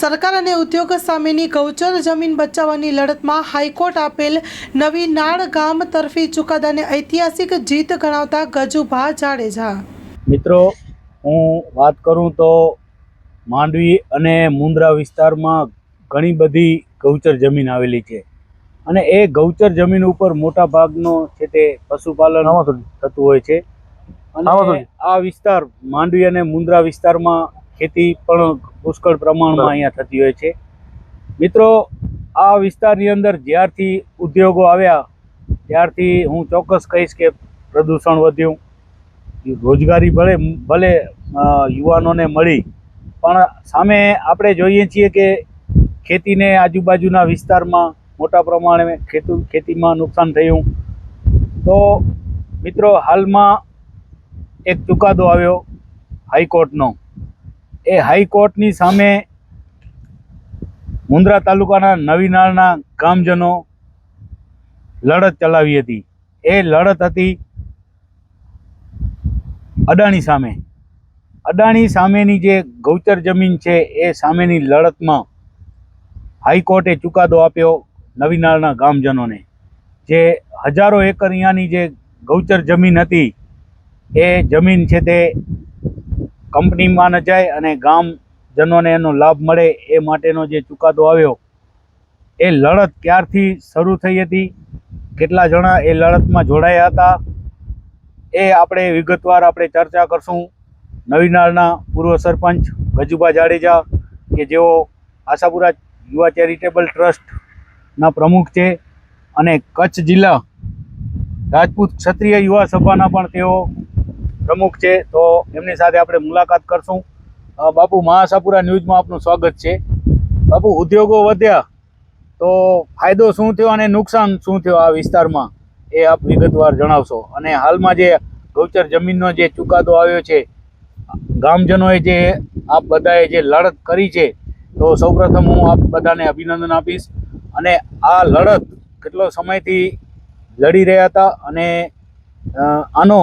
સરકાર અને ઉદ્યોગ સામેની ગૌચર જમીન બચાવવાની લડતમાં હાઈકોર્ટ આપેલ નવી નાળ ગામ તરફી ચુકાદાને ઐતિહાસિક જીત ગણાવતા ગજુભા જાડેજા। મિત્રો, હું વાત કરું તો માંડવી અને મુન્દ્રા વિસ્તારમાં ઘણી બધી ગૌચર જમીન આવેલી છે અને એ ગૌચર જમીન ઉપર મોટા ભાગનો છે તે પશુપાલન થતું હોય છે અને આ વિસ્તાર માંડવી અને મુન્દ્રા વિસ્તારમાં ખેતી પણ પુષ્કળ પ્રમાણમાં અહીંયા થતી હોય છે। મિત્રો, આ વિસ્તારની અંદર જ્યારથી ઉદ્યોગો આવ્યા ત્યારથી હું ચોક્કસ કહીશ કે પ્રદૂષણ વધ્યું, રોજગારી ભલે યુવાનોને મળી, પણ સામે આપણે જોઈએ છીએ કે ખેતીને આજુબાજુના વિસ્તારમાં મોટા પ્રમાણે ખેતીમાં નુકસાન થયું। તો મિત્રો, હાલમાં એક ચુકાદો આવ્યો હાઈકોર્ટનો। એ હાઈકોર્ટની સામે મુન્દ્રા તાલુકાના નવી નાળના ગામજનો લડત ચલાવી હતી। એ લડત હતી અદાણી સામે। અદાણી સામેની જે ગૌચર જમીન છે એ સામેની લડતમાં હાઈકોર્ટે ચુકાદો આપ્યો નવી નાળના ગામજનોને। જે હજારો એકર અહીંયાની જે ગૌચર જમીન હતી એ જમીન છે તે કંપનીમાં ન જાય અને ગામજનોને એનો લાભ મળે એ માટેનો જે ચુકાદો આવ્યો, એ લડત ક્યારથી શરૂ થઈ હતી, કેટલા જણા એ લડતમાં જોડાયા હતા, એ આપણે વિગતવાર ચર્ચા કરશું। નવી નાળના પૂર્વ સરપંચ ગજુભા જાડેજા કે જેઓ આશાપુરા યુવા ચેરિટેબલ ટ્રસ્ટના પ્રમુખ છે અને કચ્છ જિલ્લા રાજપૂત ક્ષત્રિય યુવા સભાના પણ તેઓ પ્રમુખ છે, તો એમની સાથે આપણે મુલાકાત કરશું। બાપુ, મહાઆશાપુરા ન્યૂઝમાં આપનું સ્વાગત છે। બાપુ, ઉદ્યોગો વધ્યા તો ફાયદો શું થયો અને નુકસાન શું થયો આ વિસ્તારમાં, એ આપ વિગતવાર જણાવશો। અને હાલમાં જે ગૌચર જમીનનો જે ચુકાદો આવ્યો છે, ગામજનોએ જે આપ બધાએ જે લડત કરી છે, તો સૌપ્રથમ હું આપ બધાને અભિનંદન આપીશ। અને આ લડત કેટલો સમયથી લડી રહ્યા હતા અને આનો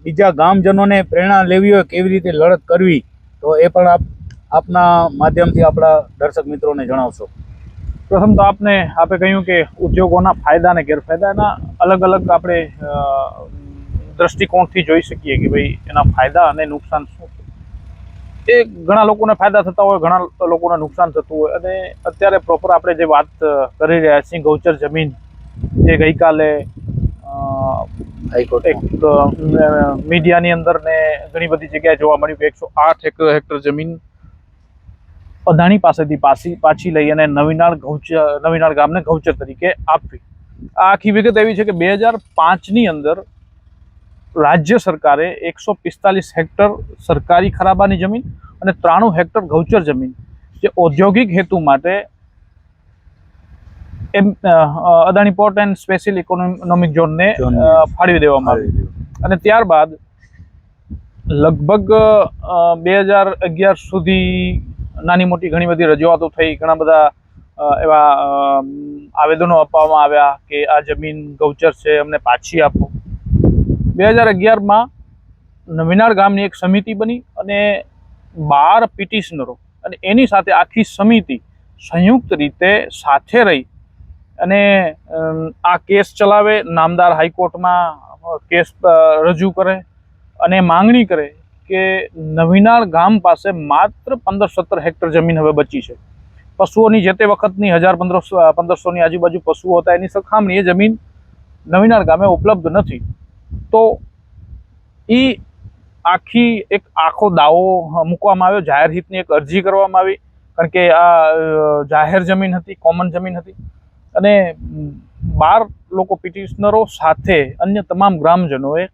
બીજા ગામજનોને પ્રેરણા લેવી હોય કેવી રીતે લડત કરવી, તો એ પણ આપના માધ્યમથી આપણા દર્શક મિત્રોને જણાવશો। પ્રથમ તો આપે કહ્યું કે ઉદ્યોગોના ફાયદા અને ગેરફાયદાના અલગ અલગ આપણે દ્રષ્ટિકોણથી જોઈ શકીએ કે ભાઈ એના ફાયદા અને નુકસાન શું છે। એ ઘણા લોકોને ફાયદા થતા હોય, ઘણા લોકોને નુકસાન થતું હોય, અને અત્યારે પ્રોપર આપણે જે વાત કરી રહ્યા છીએ ગૌચર જમીન, જે ગઈકાલે હાઈકોર્ટ એક મીડિયાની અંદર ને ઘણી બધી જગ્યાએ જોવા મળ્યું કે 108 હેક્ટર જમીન અદાણી પાસેથી પાછી લઈ અને નવી નાળ ગામને ગૌચર તરીકે આપવી। આ આખી વિગત એવી છે કે 2005ની અંદર રાજ્ય સરકારે 145 હેક્ટર સરકારી ખરાબાની જમીન અને 93 હેક્ટર ગૌચર જમીન જે ઔદ્યોગિક હેતુ માટે Adani port and special economic ઝોનને ફાળવી દેવામાં આવી। અને ત્યારબાદ લગભગ 2011 સુધી નાની મોટી ઘણી બધી રજૂઆતો થઈ, ઘણા બધા એવા આવેદનો આપવામાં આવ્યા કે આ જમીન ગૌચર છે, અમને પાછી આપો। 2011માં નવીનાળ ગામની એક સમિતિ બની અને 12 પિટિશનરો અને એની સાથે આખી સમિતિ સંયુક્ત રીતે સાથે રહી અને આ કેસ ચલાવે, નામદાર હાઈકોર્ટમાં કેસ રજૂ કરે અને માંગણી કરે કે નવીનાળ ગામ પાસે માત્ર 15-17 હેક્ટર જમીન હવે બચી છે। પશુઓની જે તે વખતની 1000-1500ની આજુબાજુ પશુઓ હતા, એની સરખામણી એ જમીન નવીનાળ ગામે ઉપલબ્ધ નથી। તો એ આખો દાવો મૂકવામાં આવ્યો, જાહેર હિતની એક અરજી કરવામાં આવી, કારણ કે આ જાહેર જમીન હતી, કોમન જમીન હતી, અને 12 લોકો પિટિશનરો સાથે અન્ય તમામ ગ્રામજનોએ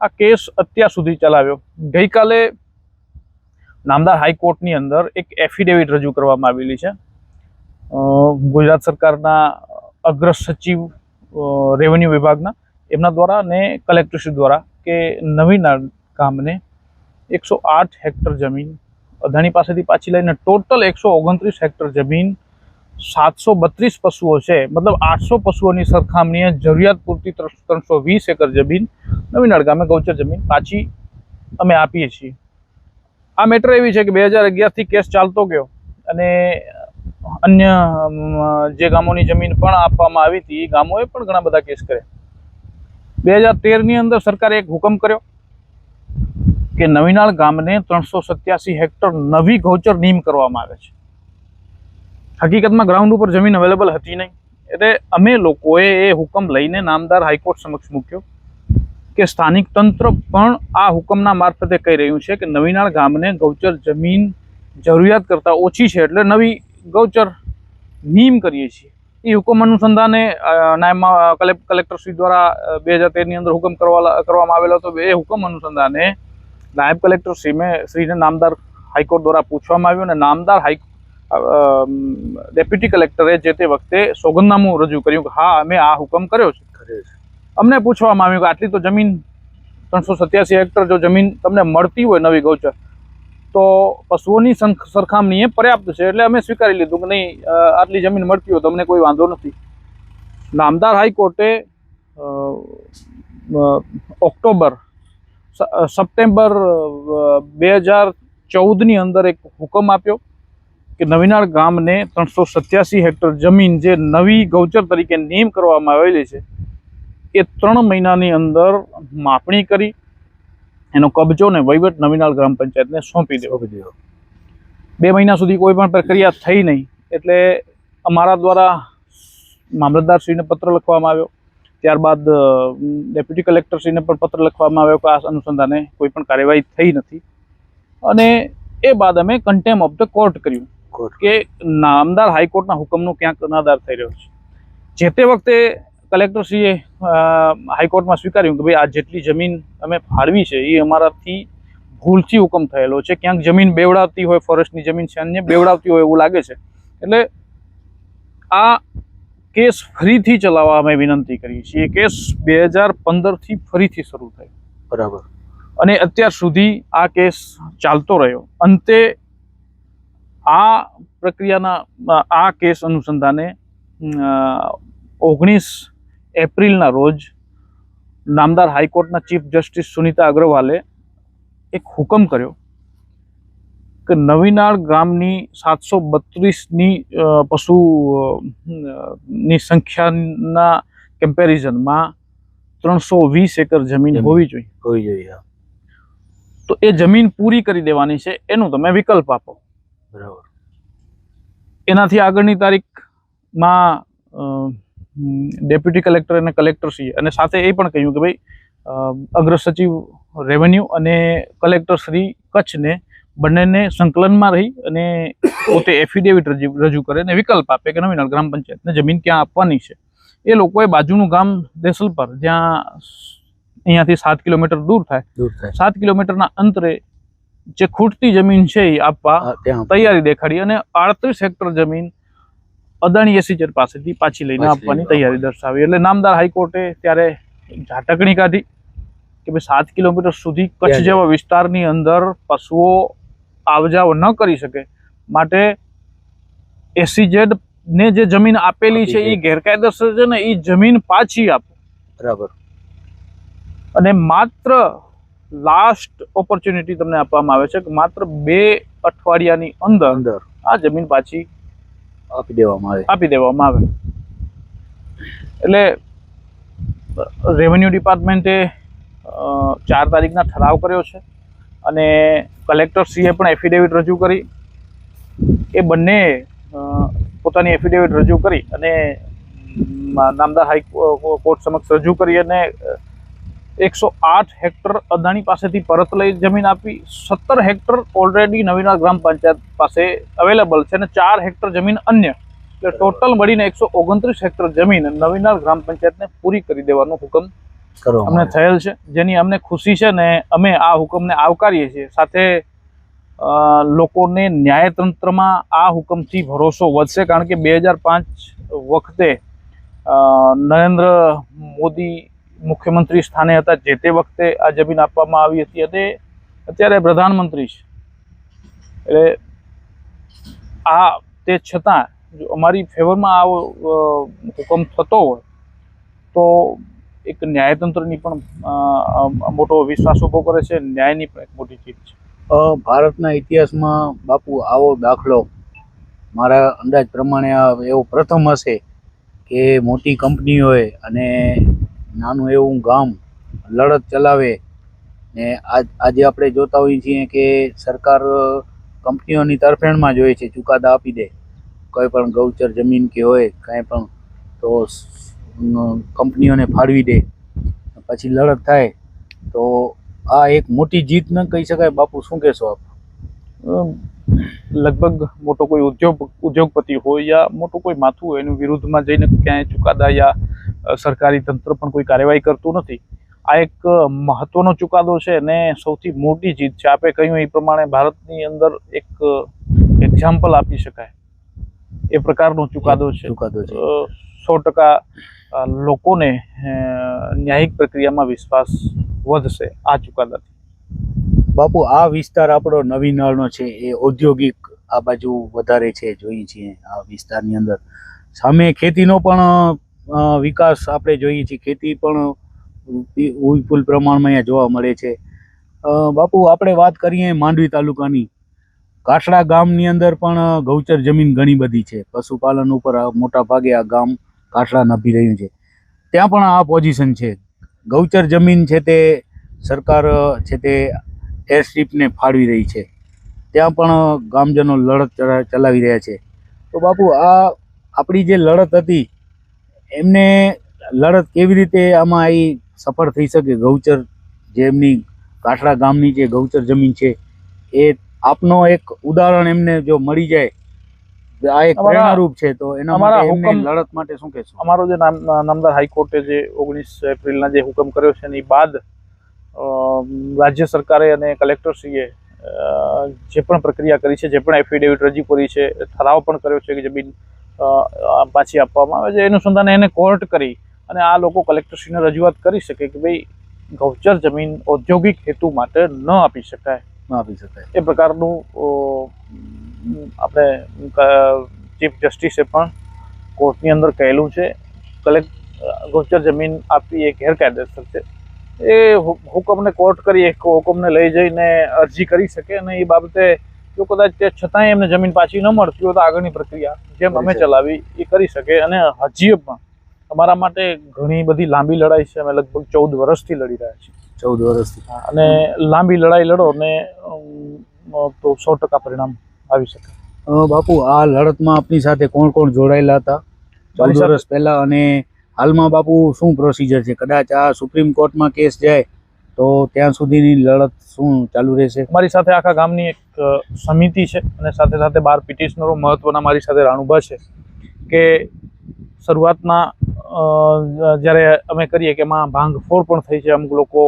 આ કેસ અત્યાર સુધી ચલાવ્યો। ગઈકાલે નામદાર હાઈકોર્ટની અંદર એક એફિડેવિટ રજૂ કરવામાં આવેલી છે ગુજરાત સરકારના અગ્ર સચિવ રેવન્યુ વિભાગના, એમના દ્વારા અને કલેક્ટરશ્રી દ્વારા કે નવીનાળ ગામને 108 હેક્ટર જમીન અદાણી પાસેથી પાછી લઈને ટોટલ 129 હેક્ટર જમીન, 732 પશુઓ છે, મતલબ 800 પશુઓની સરખામણીએ જરૂરિયાત પૂરતી 320 એકર જમીન નવીનાળ ગામે ગૌચર જમીન પાછી અમે આપીએ છીએ। આ મેટર એવી છે કે 2011થી કેસ ચાલતો ગયો અને અન્ય જે ગામોની જમીન પણ આપવામાં આવી હતી એ ગામોએ પણ ઘણા બધા કેસ કર્યા. 2013ની અંદર સરકારે એક હુકમ કર્યો કે નવીનાળ ગામને 387 હેક્ટર નવી ગૌચર નીમ કરવામાં આવે છે. હકીકતમાં ગ્રાઉન્ડ ઉપર જમીન અવેલેબલ હતી નહીં, એટલે અમે લોકોએ એ હુકમ લઈને નામદાર હાઈકોર્ટ સમક્ષ મૂક્યો કે સ્થાનિક તંત્ર પણ આ હુકમના મારફતે કહી રહ્યું છે કે નવીનાળ ગામને ગૌચર જમીન જરૂરિયાત કરતાં ઓછી છે, એટલે નવી ગૌચર નીમ કરીએ છીએ. એ હુકમ અનુસંધાને નાયબ કલેક્ટરશ્રી દ્વારા 2013ની અંદર હુકમ કરવામાં આવેલો હતો. એ હુકમ અનુસંધાને નાયબ કલેક્ટરશ્રીને નામદાર હાઈકોર્ટ દ્વારા પૂછવામાં આવ્યું અને નામદાર ડેપ્યુટી કલેક્ટરે જે તે વખતે સોગંદનામું રજૂ કર્યું કે હા અમે આ હુકમ કર્યો છે. અમને પૂછવામાં આવ્યું કે આટલી તો જમીન 387 હેક્ટર જો જમીન તમને મળતી હોય નવી ગૌચર તો પશુઓની સરખામણીએ પર્યાપ્ત છે, એટલે અમે સ્વીકારી લીધું કે નહીં આટલી જમીન મળતી હોય તો અમને કોઈ વાંધો નથી. નામદાર હાઈકોર્ટે સપ્ટેમ્બર 2014ની અંદર એક હુકમ આપ્યો કે નવીનાળ ગામને 387 હેક્ટર જમીન જે નવી ગૌચર તરીકે નીમ કરવામાં આવેલી છે એ 3 મહિનાની અંદર માપણી કરી એનો કબજો ને વહીવટ નવીનાળ ગ્રામ પંચાયતને સોંપી દેવો. 2 મહિના સુધી કોઈ પણ પ્રક્રિયા થઈ નહીં, એટલે અમારા દ્વારા મામલતદારશ્રીને પત્ર લખવામાં આવ્યો. ત્યારબાદ ડેપ્યુટી કલેક્ટરશ્રીને પણ પત્ર લખવામાં આવ્યો કે આ અનુસંધાને કોઈ પણ કાર્યવાહી થઈ નથી. અને એ બાદ અમે કન્ટેમ્પ ઓફ ધ કોર્ટ કર્યું કે નામદાર હાઈકોર્ટના હુકમનો ક્યાંક અનાદર થઈ રહ્યો છે. જે તે વખતે કલેક્ટરશ્રીએ હાઈકોર્ટમાં સ્વીકાર્યું કે ભાઈ આ જેટલી જમીન અમે ફાળવી છે એ અમારાથી ભૂલથી હુકમ થયેલો છે, ક્યાંક જમીન બેવડાવતી હોય, ફોરેસ્ટની જમીન છે અન્ય બેવડાવતી હોય એવું લાગે છે, એટલે આ કેસ ફરીથી ચલાવવા અમે વિનંતી કરીએ છીએ. કેસ 2015થી ફરીથી શરૂ થયો, બરાબર, અને અત્યાર સુધી આ કેસ ચાલતો રહ્યો. અંતે આ પ્રક્રિયાના આ કેસ અનુસંધાને 19 એપ્રિલના રોજ નામદાર હાઈકોર્ટના ચીફ જસ્ટિસ સુનિતા અગ્રવાલે એક હુકમ કર્યો કે નવીનાળ ગામની 732ની પશુની સંખ્યાના કમ્પેરિઝનમાં 320 એકર જમીન હોવી જોઈએ. તો એ જમીન પૂરી કરી દેવાની છે, એનું તમે વિકલ્પ આપો. બરાબર. એનાથી આગળની તારીખમાં ડેપ્યુટી કલેક્ટર અને કલેક્ટરશ્રી અને સાથે એ પણ કહ્યું કે ભાઈ અગ્ર સચિવ રેવન્યુ અને કલેક્ટરશ્રી કચ્છને બંનેને સંકલનમાં રહી અને પોતે એફિડેવિટ રજૂ કરે અને વિકલ્પ આપે કે નવીનાળ ગ્રામ પંચાયતને જમીન ક્યાં આપવાની છે. એ લોકોએ બાજુનું ગામ દેસલપર, જ્યાં અહીંયાથી 7 કિલોમીટર દૂર થાય 7 કિલોમીટરના અંતરે જે ખૂટતી જમીન છે એ આપવા તૈયારી દેખાડી અને 38 હેક્ટર જમીન અદાણી એસીજેડ પાસેથી પાછી લઈને આપવાની તૈયારી દર્શાવી. એટલે નામદાર હાઈકોર્ટે ત્યારે ઝાટકણી કાઢી કે ભાઈ 7 કિલોમીટર સુધી કચ્છ જેવા વિસ્તારની અંદર પશુઓ આવજાવ ન કરી શકે, માટે એસીજેડ ને જે જમીન આપેલી છે એ ગેરકાયદેસર છે ને એ જમીન પાછી આપો. બરાબર. અને માત્ર લાસ્ટ ઓપોર્ચ્યુનિટી તમને આપવામાં આવે છે કે માત્ર 2 અઠવાડિયાની અંદર આ જમીન પાછી આપી દેવામાં આવે. એટલે રેવન્યુ ડિપાર્ટમેન્ટે 4 તારીખના ઠરાવ કર્યો છે અને કલેક્ટરશ્રીએ પણ એફિડેવિટ રજૂ કરી. એ બંને પોતાની એફિડેવિટ રજૂ કરી અને નામદાર હાઈકોર્ટ સમક્ષ રજૂ કરી અને 108 હેક્ટર અદાણી પાસેથી પરત લઈ જમીન આપી. 17 હેક્ટર ઓલરેડી નવીનાળ ગ્રામ પંચાયત પાસે અવેલેબલ છે અને 4 હેક્ટર જમીન અન્ય, એટલે ટોટલ મળીને 129 હેક્ટર જમીન નવીનાળ ગ્રામ પંચાયતને પૂરી કરી દેવાનો હુકમ અમને થયેલ છે, જેની અમને ખુશી છે ને અમે આ હુકમને આવકારીએ છીએ. સાથે લોકોને ન્યાયતંત્રમાં આ હુકમથી ભરોસો વધશે, કારણ કે 2005 વખતે નરેન્દ્ર મોદી મુખ્યમંત્રી સ્થાને હતા, જે તે વખતે આ જમીન આપવામાં આવી હતી અને અત્યારે પ્રધાનમંત્રી છે. એટલે આ તે છતાં જો અમારી ફેવરમાં આવો હુકમ થતો હોય તો એક ન્યાયતંત્રની પણ મોટો વિશ્વાસ ઊભો કરે છે, ન્યાયની પણ એક મોટી ચીજ છે. ભારતના ઇતિહાસમાં બાપુ આવો દાખલો મારા અંદાજ પ્રમાણે આ એવો પ્રથમ હશે કે મોટી કંપનીઓએ અને નાનું એવું ગામ લડત ચલાવે ને આજે આપણે જોતા હોઈએ છીએ કે સરકાર કંપનીઓની તરફેણમાં જ હોય છે, ચુકાદા આપી દે કોઈ પણ ગૌચર જમીન કે હોય કાંઈ પણ તો કંપનીઓને ફાળવી દે, પછી લડત થાય તો આ એક મોટી જીત ન કહી શકાય. બાપુ શું કહેશો આપ? લગભગ મોટો કોઈ ઉદ્યોગપતિ હોય યા મોટું કોઈ માથું હોય એની વિરુદ્ધમાં જઈને ક્યાંય ચુકાદા યા સરકારી તંત્ર પણ કોઈ કાર્યવાહી કરતું નથી. આ એક મહત્વનો ચુકાદો છે ને સૌથી મોટી જીત છે. આપે કહ્યું એ પ્રમાણે ભારતની અંદર એક એક્ઝામ્પલ આપી શકાય એ પ્રકારનો ચુકાદો છે. 100% લોકોને ન્યાયિક પ્રક્રિયામાં વિશ્વાસ વધશે આ ચુકાદાથી. બાપુ, આ વિસ્તાર આપણો નવી નળનો છે એ ઔદ્યોગિક આ બાજુ વધારે છે, જોઈએ છીએ આ વિસ્તારની અંદર. સામે ખેતીનો પણ વિકાસ આપણે જોઈએ છીએ, ખેતી પણ વિપુલ પ્રમાણમાં અહીંયા જોવા મળે છે. બાપુ, આપણે વાત કરીએ માંડવી તાલુકાની, કાટડા ગામની અંદર પણ ગૌચર જમીન ઘણી બધી છે. પશુપાલન ઉપર મોટા ભાગે આ ગામ કાટડા નભી રહ્યું છે. ત્યાં પણ આ પોઝિશન છે. ગૌચર જમીન છે તે સરકાર છે તે એરસ્ટ્રીપને ફાળવી રહી છે. ત્યાં પણ ગામજનો લડત ચલાવી રહ્યા છે. તો બાપુ, આ આપણી જે લડત હતી એમને લડત કેવી રીતે આમાં આવી સફળ થઈ શકે? ગૌચર જે એમની કાટડા ગામની જે ગૌચર જમીન છે એ આપનો એક ઉદાહરણ એમને જો મળી જાય, આ એક પ્રેરણારૂપ છે, તો એના માટે એમને લડત માટે શું કહેશો? અમારો જે નામદાર હાઈકોર્ટે જે 19 એપ્રિલના જે હુકમ કર્યો છે એની બાદ રાજ્ય સરકારે અને કલેક્ટરશ્રીએ જે પણ પ્રક્રિયા કરી છે, જે પણ એફિડેવિટ રજૂ કરી છે, ઠરાવ પણ કર્યો છે કે જમીન પાછી આપવામાં આવે છે, એનું અનુસંધાને એને કોર્ટ કરી અને આ લોકો કલેક્ટરશ્રીને રજૂઆત કરી શકે કે ભાઈ ગૌચર જમીન ઔદ્યોગિક હેતુ માટે ન આપી શકાય એ પ્રકારનું આપણે ચીફ જસ્ટિસે પણ કોર્ટની અંદર કહેલું છે. ગૌચર જમીન આપવી એ ગેરકાયદેસર છે. એ હુકમને કોર્ટ કરી એક હુકમને લઈ જઈને અરજી કરી શકે અને એ બાબતે જો કદાચ તે છતાંય એમને જમીન પાછી ન મળતી હોય તો આગળની પ્રક્રિયા જેમ અમે ચલાવી એ કરી શકે. અને હજી પણ અમારા માટે ઘણી બધી લાંબી લડાઈ છે. અમે લગભગ 14 વર્ષથી લડી રહ્યા છીએ. 14 વર્ષથી. અને લાંબી લડાઈ લડો ને તો 100% પરિણામ આવી શકે. બાપુ, આ લડતમાં આપની સાથે કોણ કોણ જોડાયેલા હતા 14 વર્ષ પહેલા, અને હાલમાં બાપુ શું પ્રોસિજર છે? કદાચ આ સુપ્રીમ કોર્ટમાં કેસ જાય તો ત્યાં સુધીની લડત શું ચાલુ રહેશે? મારી સાથે આખા ગામની એક સમિતિ છે અને સાથે સાથે 12 પિટિશનરો મહત્વના મારી સાથે રાણુભા છે કે શરૂઆતમાં જ્યારે અમે કરીએ કે એમાં ભાંગફોડ પણ થઈ છે, અમુક લોકો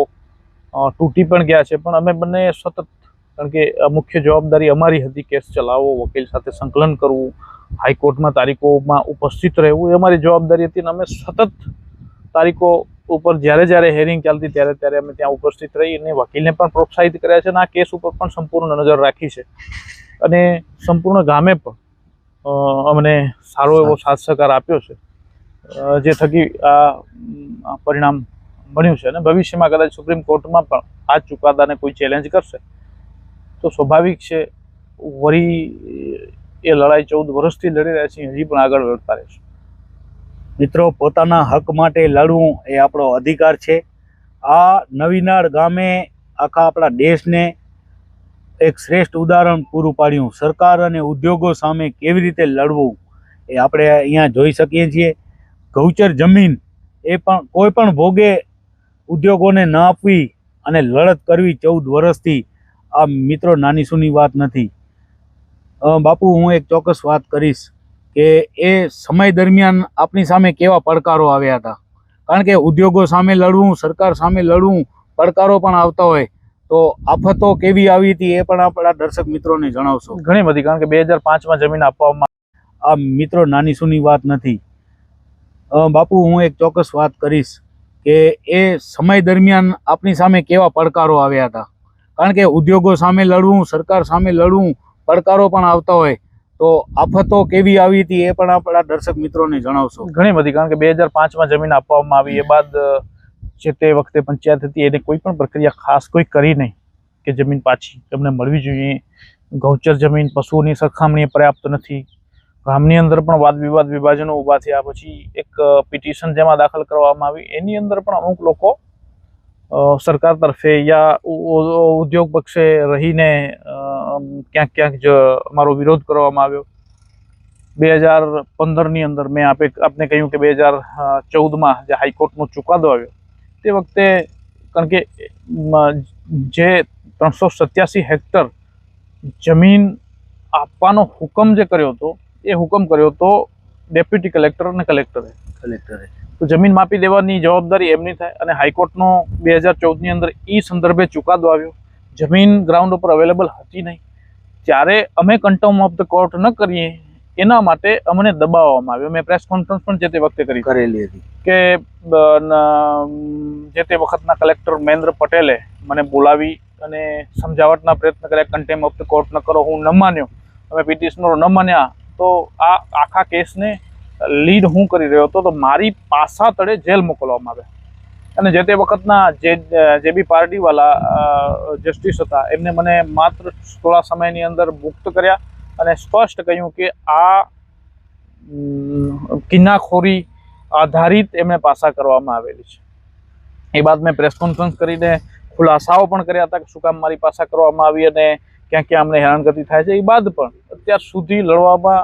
તૂટી પણ ગયા છે, પણ અમે બંને સતત, કારણ કે મુખ્ય જવાબદારી અમારી હતી કેસ ચલાવવો, વકીલ સાથે સંકલન કરવું, હાઈકોર્ટમાં તારીખોમાં ઉપસ્થિત રહેવું, એ અમારી જવાબદારી હતી. અને અમે સતત તારીખો ઉપર જ્યારે હેરિંગ ચાલતી ત્યારે અમે ત્યાં ઉપસ્થિત રહી અને વકીલને પણ પ્રોત્સાહિત કર્યા છે અને આ કેસ ઉપર પણ સંપૂર્ણ નજર રાખી છે. અને સંપૂર્ણ ગામે પણ અમને સારો એવો સાથ સહકાર આપ્યો છે, જે થકી આ પરિણામ મળ્યું છે. અને ભવિષ્યમાં કદાચ સુપ્રીમ કોર્ટમાં પણ આ ચુકાદાને કોઈ ચેલેન્જ કરશે તો સ્વાભાવિક છે વળી એ લડાઈ 14 વર્ષથી લડી રહ્યા છીએ, હજી પણ આગળ લડતા રહેશું. મિત્રો, પોતાના હક માટે લડવું એ આપણો અધિકાર છે. આ નવીનાળ ગામે આખા આપણા દેશને એક શ્રેષ્ઠ ઉદાહરણ પૂરું પાડ્યું. સરકાર અને ઉદ્યોગો સામે કેવી રીતે લડવું એ આપણે અહીંયા જોઈ શકીએ છીએ. ગૌચર જમીન એ પણ કોઈ પણ ભોગે ઉદ્યોગોને ન આપવી અને લડત કરવી 14 વર્ષથી, આ મિત્રો નાની સૂની વાત નથી. બાપુ, હું એક ચોક્કસ વાત કરીશ કે એ સમય દરમિયાન આપણી સામે કેવા પડકારો આવ્યા હતા. કારણ કે ઉદ્યોગો સામે લડવું, સરકાર સામે લડવું, પડકારો પણ આવતા હોય, તો આફતો કેવી આવી હતી એ પણ આપણા દર્શક મિત્રોને જણાવશો? ઘણી બધી, કારણ કે 2005માં જમીન આપવામાં આ મિત્રો નાની સૂની વાત નથી. બાપુ, હું એક ચોક્કસ વાત કરીશ કે એ સમય દરમિયાન આપણી સામે કેવા પડકારો આવ્યા હતા. કારણ કે ઉદ્યોગો સામે લડવું, સરકાર સામે લડવું, પડકારો પણ આવતા હોય, તો આફતો કેવી આવી હતી એ પણ આપણા દર્શક મિત્રોને જણાવશો? ઘણી બધી, કારણ કે 2005માં જમીન આપવામાં આવી એ બાદ જે તે વખતે પંચાયત હતી એને કોઈ પણ પ્રક્રિયા ખાસ કોઈ કરી નહીં કે જમીન પાછી એમને મળવી જોઈએ. ગૌચર જમીન પશુઓની સરખામણીએ પર્યાપ્ત નથી, ગામની અંદર પણ વાદ વિવાદ વિભાજનો ઊભા થયા પછી એક પિટિશન જેમાં દાખલ કરવામાં આવી એની અંદર પણ અમુક લોકો સરકાર તરફે યા ઉદ્યોગ પક્ષે રહીને ક્યાંક ક્યાંક જ અમારો વિરોધ કરવામાં આવ્યો. 2015ની અંદર મેં આપને કહ્યું કે 2014માં જે હાઈકોર્ટનો ચુકાદો આવ્યો તે વખતે કારણ કે જે 387 હેક્ટર જમીન આપવાનો હુકમ જે કર્યો હતો એ હુકમ કર્યો હતો ડેપ્યુટી કલેક્ટર અને કલેક્ટરે. તો જમીન માપી દેવાની જવાબદારી એમની થાય અને હાઈકોર્ટનો 2014ની અંદર એ સંદર્ભે ચુકાદો આવ્યો. જમીન ગ્રાઉન્ડ ઉપર અવેલેબલ હતી નહીં ત્યારે અમે કન્ટેમ્પ્ટ ઓફ ધ કોર્ટ ન કરીએ એના માટે અમને દબાવવામાં આવ્યો. મેં પ્રેસ કોન્ફરન્સ પણ જે તે વખતે કરેલી હતી કે જે તે વખતના કલેક્ટર મહેન્દ્ર પટેલે મને બોલાવી અને સમજાવટના પ્રયત્ન કર્યા, કન્ટેમ્પ્ટ ઓફ ધ કોર્ટ ન કરો. હું ન માન્યો, અમે પિટિશનરો ન માન્યા તો આ આખા કેસને લીડ હું કરી રહ્યો હતો તો મારી પાસા તળે જેલ મોકલવામાં આવ્યા. અને જે તે વખતના જે બી પાર્ટીવાળા જસ્ટિસ હતા એમને મને માત્ર થોડા સમયની અંદર મુક્ત કર્યા અને સ્પષ્ટ કહ્યું કે આ કિન્નાખોરી આધારિત એમને પાસા કરવામાં આવેલી છે. એ બાદ મેં પ્રેસ કોન્ફરન્સ કરીને ખુલાસાઓ પણ કર્યા હતા કે શું કામ મારી પાસા કરવામાં આવી અને ક્યાં ક્યાં અમને હેરાનગતિ થાય છે. એ બાદ પણ અત્યાર સુધી લડવામાં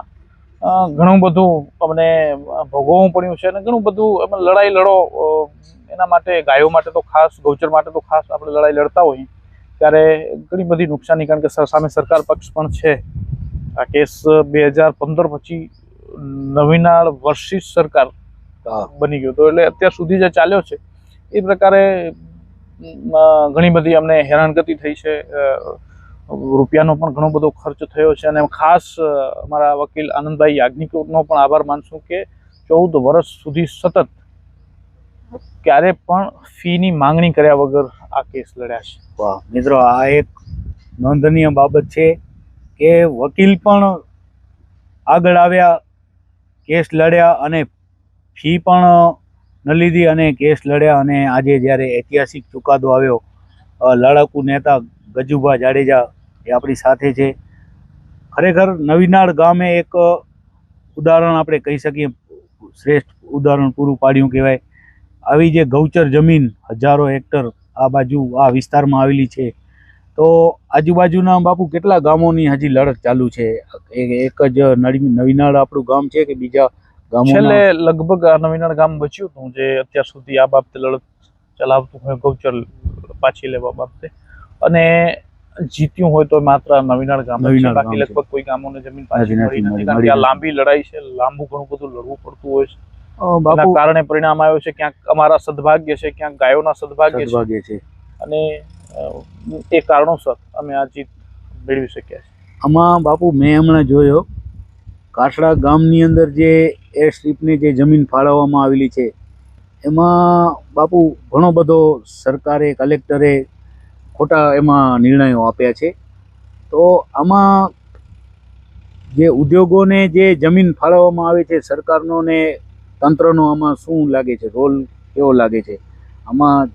ઘણું બધું અમને ભોગવવું પડ્યું છે અને ઘણું બધું અમે લડાઈ લડો એના માટે ગાયો માટે તો ખાસ, ગૌચર માટે તો ખાસ આપણે લડાઈ લડતા હોઈએ ત્યારે ઘણી બધી નુકસાની, કારણ કે સામે સરકાર પક્ષ પણ છે. આ કેસ 2015 પછી નવીનાળ વર્સિસ સરકાર બની ગયો હતો એટલે અત્યાર સુધી જે ચાલ્યો છે એ પ્રકારે ઘણી બધી અમને હેરાનગતિ થઈ છે. રૂપિયાનો પણ ઘણો બધો ખર્ચ થયો છે અને ખાસ અમારા વકીલ આનંદભાઈ યાજ્ઞિકનો પણ આભાર માનશું કે 14 વર્ષ સુધી સતત ક્યારે પણ ફીની માંગણી કર્યા વગર આ કેસ લડ્યા છે. વાહ મિત્રો, આ એક નોંધનીય બાબત છે કે વકીલ પણ આગળ આવ્યા, કેસ લડ્યા અને ફી પણ ન લીધી અને કેસ લડ્યા. અને આજે જ્યારે ઐતિહાસિક ચુકાદો આવ્યો, લડાકુ નેતા ગજુભા જાડેજા એ આપણી સાથે છે. ખરેખર નવીનાળ ગામે એક ઉદાહરણ આપણે કહી શકીએ, શ્રેષ્ઠ ઉદાહરણ પૂરું પાડ્યું કહેવાય. આવી જે ગૌચર જમીન હજારો હેક્ટર આ બાજુ આ વિસ્તારમાં આવેલી છે તો આજુબાજુના બાપુ કેટલા ગામોની હજી લડત ચાલુ છે? એક જ નવીનાળ આપણું ગામ છે કે બીજા ગામો? છેલ્લે લગભગ નવીનાળ ગામ બચ્યું હતું જે અત્યાર સુધી આ બાબતે લડત ચલાવતું હોય ગૌચર પાછી લેવા બાબતે, અને જીત્યું હોય તો માત્ર નવીનાળ ગામ છે. બાકી લગભગ કોઈ ગામોને જમીન પાછી મળી નથી, કારણ કે આ લાંબી લડાઈ છે, લાંબુ ઘણું બધું લડવું પડતું હોય છે. એના કારણે પરિણામ આવ્યો છે ક્યાંક અમારા સદભાગ્ય છે, ક્યાંક ગાયોના સદભાગ્ય છે અને એ કારણોસર અમે આ જીત મેળવી શક્યા છે. આમાં બાપુ મેં હમણાં જોયો કાઠડા ગામની અંદર જે એર સ્ટ્રીપની જે જમીન ફાળવવામાં આવેલી છે એમાં બાપુ ઘણો બધો સરકારે, કલેક્ટરે ખોટા એમાં નિર્ણયો આપ્યા છે. તો આમાં જે ઉદ્યોગોને જે જમીન ફાળવવામાં આવે છે સરકારનો ને તંત્રનો, આમાં શું લાગે છે, રોલ કેવો લાગે છે? આમાં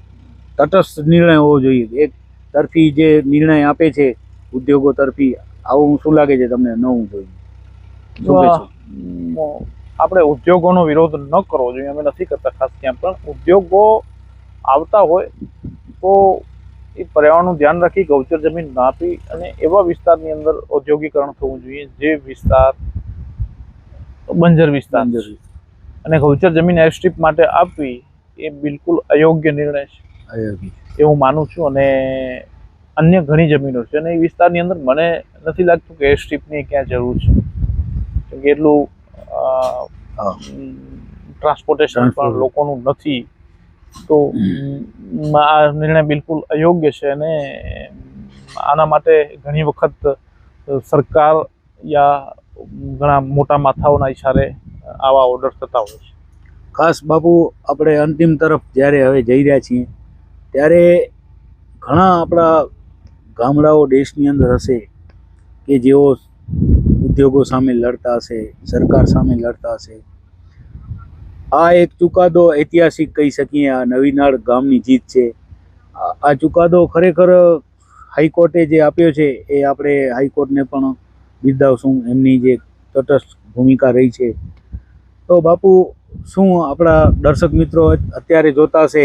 તટસ્થ નિર્ણય હોવો જોઈએ. એક તરફી જે નિર્ણય આપે છે ઉદ્યોગો તરફી, આવું શું લાગે છે તમને? ન હોવું જોઈએ. આપણે ઉદ્યોગોનો વિરોધ ન કરવો જોઈએ, અમે નથી કરતા ખાસ ક્યાં પણ. ઉદ્યોગો આવતા હોય તો એ પર્યાવરણનું ધ્યાન રાખી ગૌચર જમીન ના આપી અને એવા વિસ્તારની અંદર ઔદ્યોગિકરણ થવું જોઈએ જે વિસ્તાર બંજર વિસ્તાર અને ગૌચર જમીન એર સ્ટ્રીપ માટે આપવી એ બિલકુલ અયોગ્ય નિર્ણય છે એવું માનું છું. અને અન્ય ઘણી જમીનો છે અને એ વિસ્તારની અંદર મને નથી લાગતું કે એર સ્ટ્રીપની ક્યાં જરૂર છે, કેમ કે એટલું ટ્રાન્સપોર્ટેશન પણ લોકોનું નથી. તો આ નિર્ણય બિલકુલ અયોગ્ય છે અને આના માટે ઘણી વખત સરકાર યા ઘણા મોટા માથાઓના ઈશારે આવા ઓર્ડર થતા હોય છે. ખાસ બાપુ આપણે અંતિમ તરફ જ્યારે હવે જઈ રહ્યા છીએ ત્યારે ઘણા આપણા ગામડાઓ દેશની અંદર હશે કે જેઓ ઉદ્યોગો સામે લડતા હશે, સરકાર સામે લડતા હશે. આ એક ચુકાદો ઐતિહાસિક કહી શકીએ, આ નવીનાળ ગામની જીત છે. આ ચુકાદો ખરેખર હાઈકોર્ટે જે આપ્યો છે એ આપણે હાઈકોર્ટને પણ બિરદાવશું. એમની જે તટસ્થ ભૂમિકા રહી છે. તો બાપુ, શું આપણા દર્શક મિત્રો અત્યારે જોતા હશે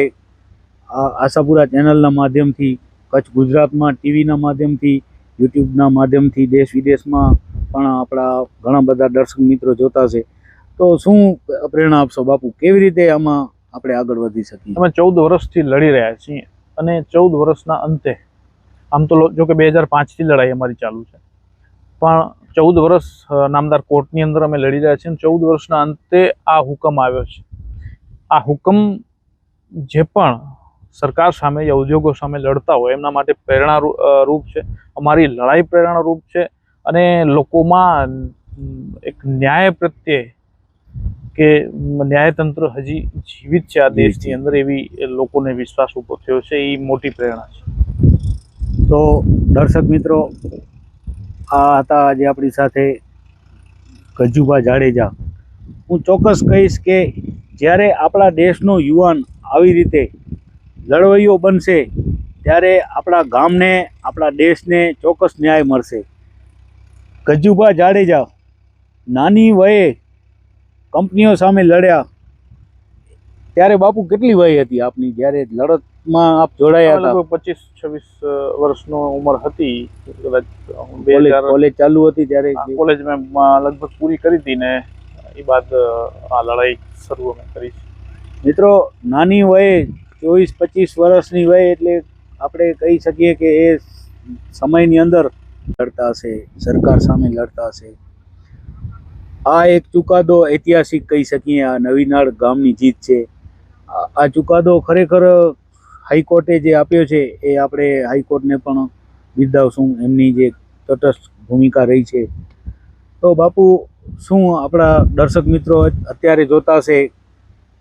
આ આશાપુરા ચેનલના માધ્યમથી, કચ્છ ગુજરાતમાં ટીવીના માધ્યમથી, યુટ્યુબના માધ્યમથી, દેશ વિદેશમાં પણ આપણા ઘણા બધા દર્શક મિત્રો જોતા હશે, તો શું પ્રેરણા આપશો બાપુ? કેવી રીતે આમાં આપણે આગળ વધી શકીએ? અમે 14 વર્ષથી લડી રહ્યા છીએ અને 14 વર્ષના અંતે, આમ તો જો કે 2005થી લડાઈ અમારી ચાલુ છે, પણ 14 વર્ષ નામદાર કોર્ટની અંદર અમે લડી રહ્યા છીએ. 14 વર્ષના અંતે આ હુકમ આવ્યો છે. આ હુકમ જે પણ સરકાર સામે યા ઉદ્યોગો સામે લડતા હોય એમના માટે પ્રેરણા રૂપ છે. અમારી લડાઈ પ્રેરણા રૂપ છે અને લોકોમાં એક ન્યાય પ્રત્યે કે ન્યાયતંત્ર હજી જીવિત છે આ દેશની અંદર એવી લોકોને વિશ્વાસ ઊભો થયો છે. એ મોટી પ્રેરણા છે. તો દર્શક મિત્રો, આ હતા આજે આપણી સાથે ગજુભા જાડેજા. હું ચોક્કસ કહીશ કે જ્યારે આપણા દેશનો યુવાન આવી રીતે લડવૈયો બનશે ત્યારે આપણા ગામને, આપણા દેશને ચોક્કસ ન્યાય મળશે. ગજુભા જાડેજા નાની વયે કંપનીઓ સામે લડ્યા ત્યારે બાપુ કેટલી વય હતી આપની જ્યારે લડતમાં આપ જોડાયા હતા? લગભગ 25-26 વર્ષનો ઉંમર હતી. કોલેજ ચાલુ હતી ત્યારે? કોલેજ મેં લગભગ પૂરી કરી હતી ને એ બાદ આ લડાઈ શરૂ અમે કરી છે. મિત્રો, નાની વયે 24-25 વર્ષની વયે એટલે આપણે કહી શકીએ કે એ સમયની અંદર લડતા હશે, સરકાર સામે લડતા હશે. આ એક ચુકાદો ઐતિહાસિક કહી શકીએ. આ નવીનાળ ગામની જીત છે. આ ચુકાદો ખરેખર હાઈકોર્ટે જે આપ્યો છે એ આપણે હાઈકોર્ટને પણ બિરદાવશું, એમની જે તટસ્થ ભૂમિકા રહી છે. તો બાપુ, શું આપણા દર્શક મિત્રો અત્યારે જોતા હશે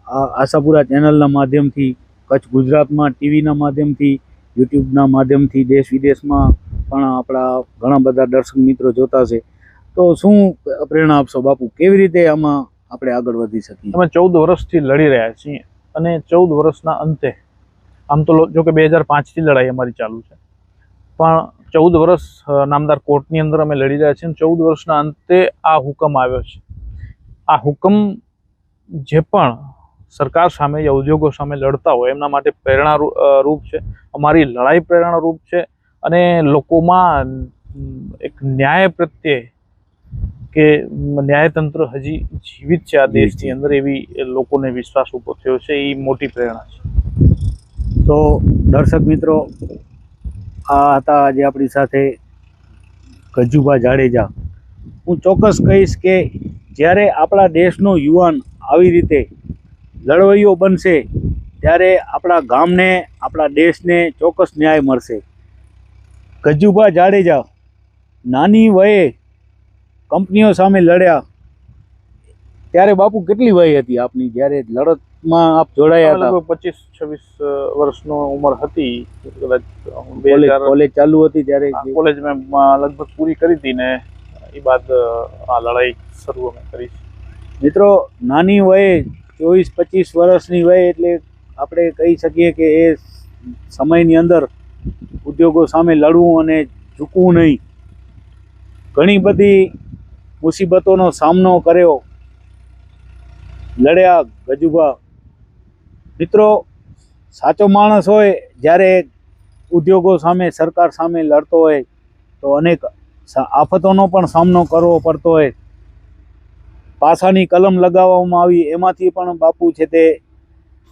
આ આશાપુરા ચેનલના માધ્યમથી, કચ્છ ગુજરાતમાં ટીવીના માધ્યમથી, યુટ્યુબના માધ્યમથી, દેશ વિદેશમાં પણ આપણા ઘણા બધા દર્શક મિત્રો જોતા હશે, તો શું પ્રેરણા આપશો બાપુ? કેવી રીતે આમાં આપણે આગળ વધી શકીએ? અમે 14 વર્ષથી લડી રહ્યા છીએ અને 14 વર્ષના અંતે, આમ તો જો કે 2005થી લડાઈ અમારી ચાલુ છે, પણ 14 વર્ષ નામદાર કોર્ટની અંદર અમે લડી રહ્યા છીએ. 14 વર્ષના અંતે આ હુકમ આવ્યો છે. આ હુકમ જે પણ સરકાર સામે યા ઉદ્યોગો સામે લડતા હોય એમના માટે પ્રેરણા રૂપ છે. અમારી લડાઈ પ્રેરણા રૂપ છે અને લોકોમાં એક ન્યાય પ્રત્યે કે ન્યાયતંત્ર હજી જીવિત છે આ દેશની અંદર એવી લોકોને વિશ્વાસ ઊભો થયો છે. એ મોટી પ્રેરણા છે. તો દર્શક મિત્રો, આ હતા આજે આપણી સાથે ગજુભા જાડેજા. હું ચોક્કસ કહીશ કે જ્યારે આપણા દેશનો યુવાન આવી રીતે લડવૈયો બનશે ત્યારે આપણા ગામને, આપણા દેશને ચોક્કસ ન્યાય મળશે. ગજુભા જાડેજા નાની વયે કંપનીઓ સામે લડ્યા ત્યારે બાપુ કેટલી વય હતી આપની જ્યારે લડતમાં આપ જોડાયા હતા? લગભગ 25-26 વર્ષનો ઉંમર હતી. કોલેજ ચાલુ હતી ત્યારે? કોલેજ મેં લગભગ પૂરી કરી હતી ને એ બાદ આ લડાઈ શરૂ અમે કરી છે. મિત્રો, નાની વયે 24-25 વર્ષની વયે એટલે આપણે કહી શકીએ કે એ સમયની અંદર ઉદ્યોગો સામે લડવું અને ઝૂકવું નહીં, ઘણી બધી મુસીબતોનો સામનો કર્યો, લડ્યા ગજુભા. મિત્રો, સાચો માણસ હોય જ્યારે ઉદ્યોગો સામે, સરકાર સામે લડતો હોય તો અનેક આફતોનો પણ સામનો કરવો પડતો હોય. પાસાની કલમ લગાવવામાં આવી, એમાંથી પણ બાપુ છે તે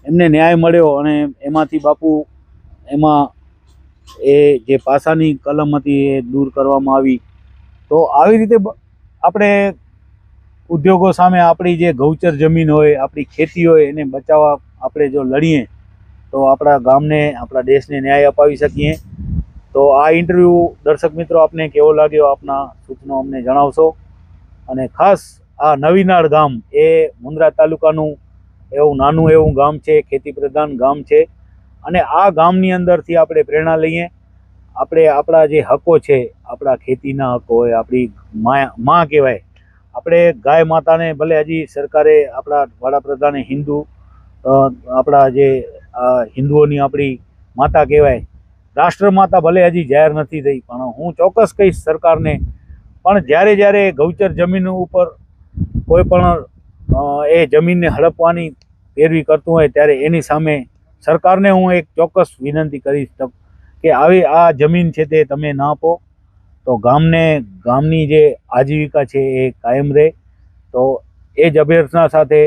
એમને ન્યાય મળ્યો અને એમાંથી બાપુ એમાં એ જે પાસાની કલમ હતી એ દૂર કરવામાં આવી. તો આવી રીતે આપણે ઉદ્યોગો સામે આપણી જે ગૌચર જમીન હોય, આપણી ખેતી હોય, એને બચાવવા આપણે જો લડીએ તો આપણા ગામને, આપણા દેશને ન્યાય અપાવી શકીએ. તો આ ઇન્ટરવ્યૂ દર્શક મિત્રો આપને કેવો લાગ્યો, આપના સૂચનો અમને જણાવશો. અને ખાસ આ નવીનાળ ગામ એ મુન્દ્રા તાલુકાનું એવું નાનું એવું ગામ છે, ખેતી પ્રધાન ગામ છે, અને આ ગામની અંદરથી આપણે પ્રેરણા લઈએ. આપણે આપણા જે હકો છે, આપણા ખેતીના હકો હોય, આપણી માં કહેવાય, આપણે ગાય માતાને ભલે હજી સરકારે, આપણા વડાપ્રધાને આપણા જે હિન્દુઓની આપણી માતા કહેવાય, રાષ્ટ્રમાતા ભલે હજી જાહેર નથી થઈ, પણ હું ચોક્કસ કહીશ સરકારને, પણ જ્યારે જ્યારે ગૌચર જમીન ઉપર કોઈ પણ એ જમીનને હડપવાની પેરવી કરતું હોય ત્યારે એની સામે સરકારને હું એક ચોક્કસ વિનંતી કરીશ કે આવી આ જમીન છે તે તમે ના આપો, તો ગામની જે આજીવિકા છે એ કાયમ રહે. તો એ જ અભ્યર્થના સાથે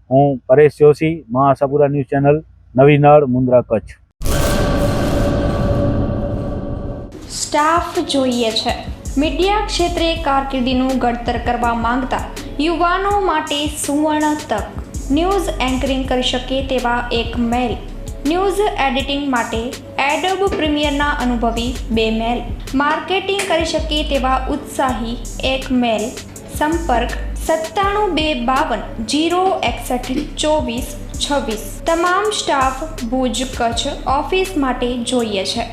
હું પરેશ જોશી, મહાઆશાપુરા ન્યૂઝ ચેનલ, નવી નાળ, મુન્દ્રા, કચ્છ. સ્ટાફ જોઈએ છે. મીડિયા ક્ષેત્રે કારકિર્દીનું ઘડતર કરવા માંગતા યુવાનો માટે સુવર્ણ તક. ન્યૂઝ એન્કરિંગ કરી શકે તેવા એક મેલ, ન્યૂઝ એડિટિંગ માટે એડોબ પ્રીમિયરના અનુભવી 2 મેલ, માર્કેટિંગ કરી શકે તેવા ઉત્સાહી 1 મેલ. સંપર્ક 97 252 061 24 26. તમામ સ્ટાફ ભુજ કચ્છ ઓફિસ માટે જોઈએ છે.